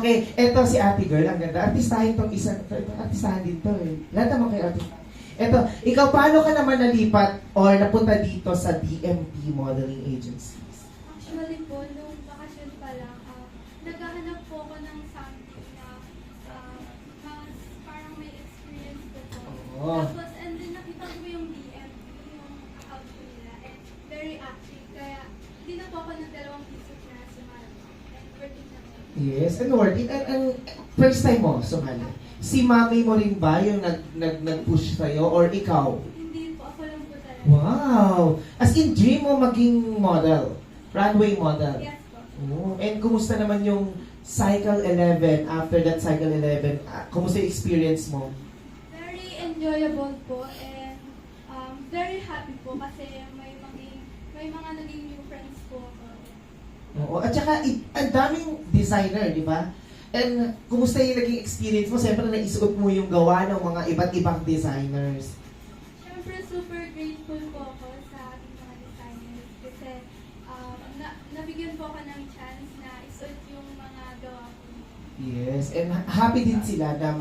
Okay, eto si Ate Girl, ang ganda. Artistahin tong isa, artistahan din to eh. Lahat naman kayo artistahan. Eto, ikaw paano ka naman nalipat or napunta dito sa DMP Modeling Agencies? Actually po, nung bakasyon pa lang, naghahanap po ako ng something na mas parang may experience ko po. Oo. Tapos, and then nakita ko yung DM, yung account ko nila, and very active. Kaya, hindi na po ako ng 2 piso na sumali. And working na po. Yes, and working. And first time mo sumali. Si mami mo rin ba yung nag-push sa'yo or ikaw? Hindi po, ako lang po talaga. Wow! As in, dream mo maging model? Runway model? Yes po. Oh, and kumusta naman yung Cycle 11, after that Cycle 11, kumusta yung experience mo? Very enjoyable po, and very happy po kasi may mga naging new friends po ako. Oo, at saka ang daming designer, di ba? And kumusta yung naging experience mo? Siyempre naisuot mo yung gawa ng mga iba't ibang designers. Siyempre, super grateful po ako sa ating mga designers kasi nabigyan po ako ng chance na isuot yung mga gawa ko. Yes, and happy din sila na